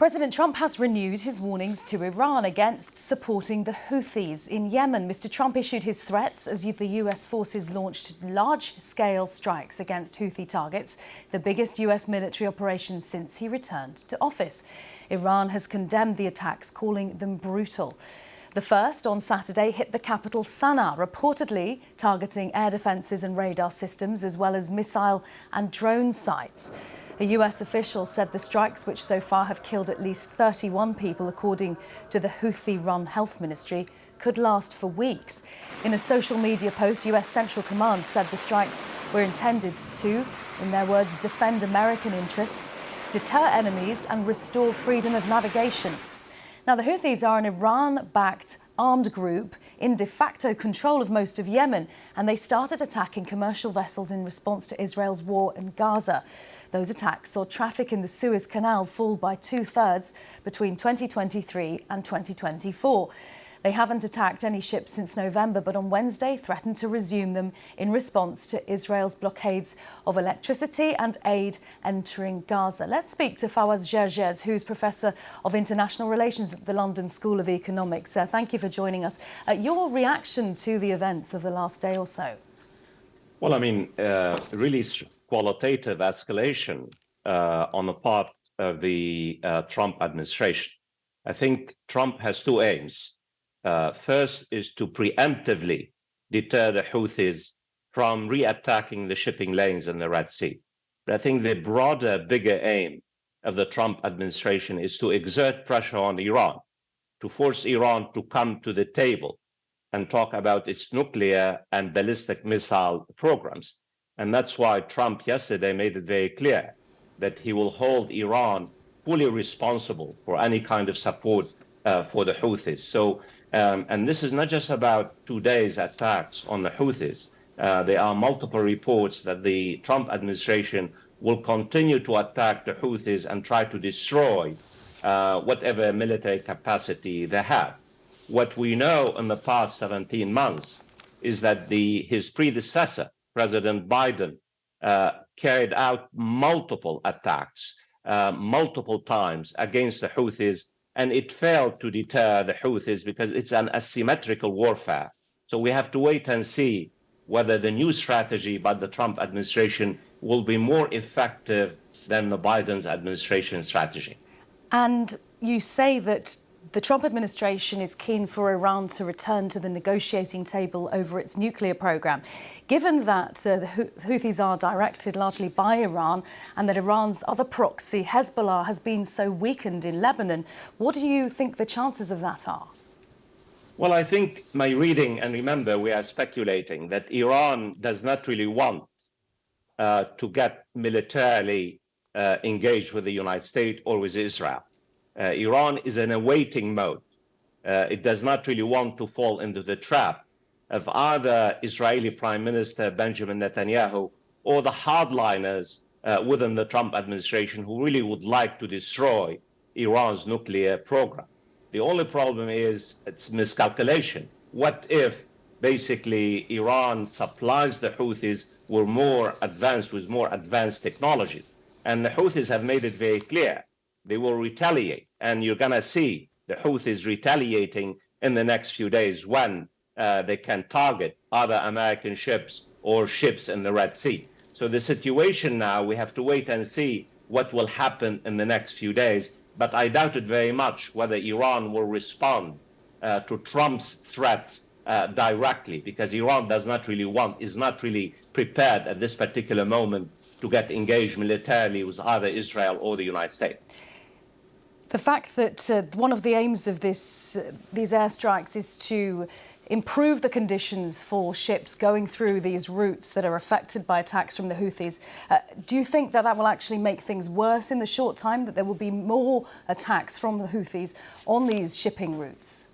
President Trump has renewed his warnings to Iran against supporting the Houthis in Yemen. Mr. Trump issued his threats as the US forces launched large-scale strikes against Houthi targets, the biggest US military operation since he returned to office. Iran has condemned the attacks, calling them brutal. The first, on Saturday, hit the capital Sana'a, reportedly targeting air defences and radar systems, as well as missile and drone sites. A US official said the strikes, which so far have killed at least 31 people, according to the Houthi-run health ministry, could last for weeks. In a social media post, US Central Command said the strikes were intended to, in their words, defend American interests, deter enemies and restore freedom of navigation. Now, the Houthis are an Iran-backed armed group in de facto control of most of Yemen, and they started attacking commercial vessels in response to Israel's war in Gaza. Those attacks saw traffic in the Suez Canal fall by 2/3 between 2023 and 2024. They haven't attacked any ships since November, but on Wednesday threatened to resume them in response to Israel's blockades of electricity and aid entering Gaza. Let's speak to Fawaz Gerges, who's Professor of International Relations at the London School of Economics. Thank you for joining us. Your reaction to the events of the last day or so? Well, really qualitative escalation on the part of the Trump administration. I think Trump has two aims. First is to preemptively deter the Houthis from re-attacking the shipping lanes in the Red Sea. But I think the broader, bigger aim of the Trump administration is to exert pressure on Iran, to force Iran to come to the table and talk about its nuclear and ballistic missile programs. And that's why Trump yesterday made it very clear that he will hold Iran fully responsible for any kind of support for the Houthis. And this is not just about today's attacks on the Houthis. There are multiple reports that the Trump administration will continue to attack the Houthis and try to destroy whatever military capacity they have. What we know in the past 17 months is that his predecessor, President Biden, carried out multiple attacks, multiple times against the Houthis, and it failed to deter the Houthis because it's an asymmetrical warfare. So we have to wait and see whether the new strategy by the Trump administration will be more effective than the Biden's administration strategy. And you say that the Trump administration is keen for Iran to return to the negotiating table over its nuclear program. Given that the Houthis are directed largely by Iran and that Iran's other proxy, Hezbollah, has been so weakened in Lebanon, what do you think the chances of that are? Well, I think my reading, and remember, we are speculating that Iran does not really want to get militarily engaged with the United States or with Israel. Iran is in a waiting mode. It does not really want to fall into the trap of either Israeli Prime Minister Benjamin Netanyahu or the hardliners within the Trump administration who really would like to destroy Iran's nuclear program. The only problem is it's miscalculation. What if basically Iran supplies the Houthis with more advanced technologies? And the Houthis have made it very clear they will retaliate, and you're going to see the Houthis retaliating in the next few days when they can target other American ships or ships in the Red Sea. So the situation now, we have to wait and see what will happen in the next few days, but I doubt it very much whether Iran will respond to Trump's threats directly, because Iran is not really prepared at this particular moment to get engaged militarily with either Israel or the United States. The fact that one of the aims of these airstrikes is to improve the conditions for ships going through these routes that are affected by attacks from the Houthis, do you think that will actually make things worse in the short time, that there will be more attacks from the Houthis on these shipping routes?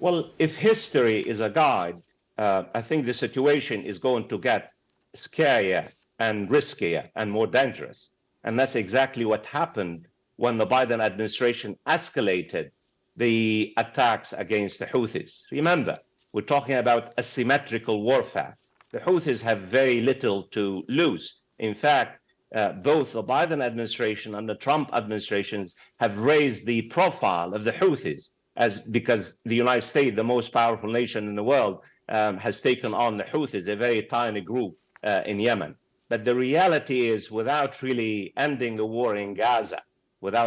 Well, if history is a guide, I think the situation is going to get scarier and riskier and more dangerous. And that's exactly what happened when the Biden administration escalated the attacks against the Houthis. Remember, we're talking about asymmetrical warfare. The Houthis have very little to lose. In fact, both the Biden administration and the Trump administrations have raised the profile of the Houthis because the United States, the most powerful nation in the world, has taken on the Houthis, a very tiny group in Yemen. But the reality is, without really ending the war in Gaza,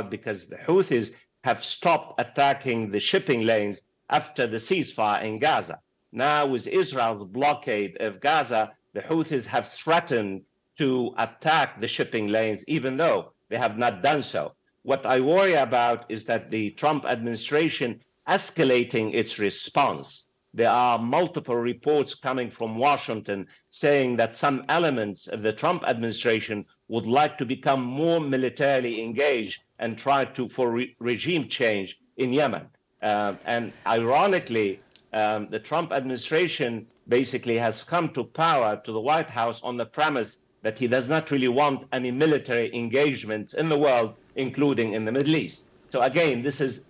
because the Houthis have stopped attacking the shipping lanes after the ceasefire in Gaza. Now, with Israel's blockade of Gaza, the Houthis have threatened to attack the shipping lanes, even though they have not done so. What I worry about is that the Trump administration escalating its response. There are multiple reports coming from Washington saying that some elements of the Trump administration would like to become more militarily engaged and try for regime change in Yemen. And ironically, the Trump administration basically has come to power, to the White House, on the premise that he does not really want any military engagement in the world, including in the Middle East. So again, this is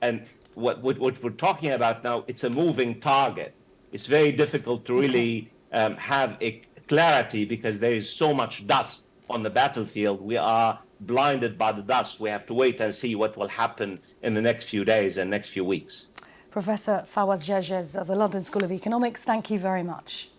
what we're talking about now. It's a moving target. It's very difficult to really have a clarity because there is so much dust on the battlefield. We are blinded by the dust. We have to wait and see what will happen in the next few days and next few weeks. Professor Fawaz Gerges of the London School of Economics, thank you very much.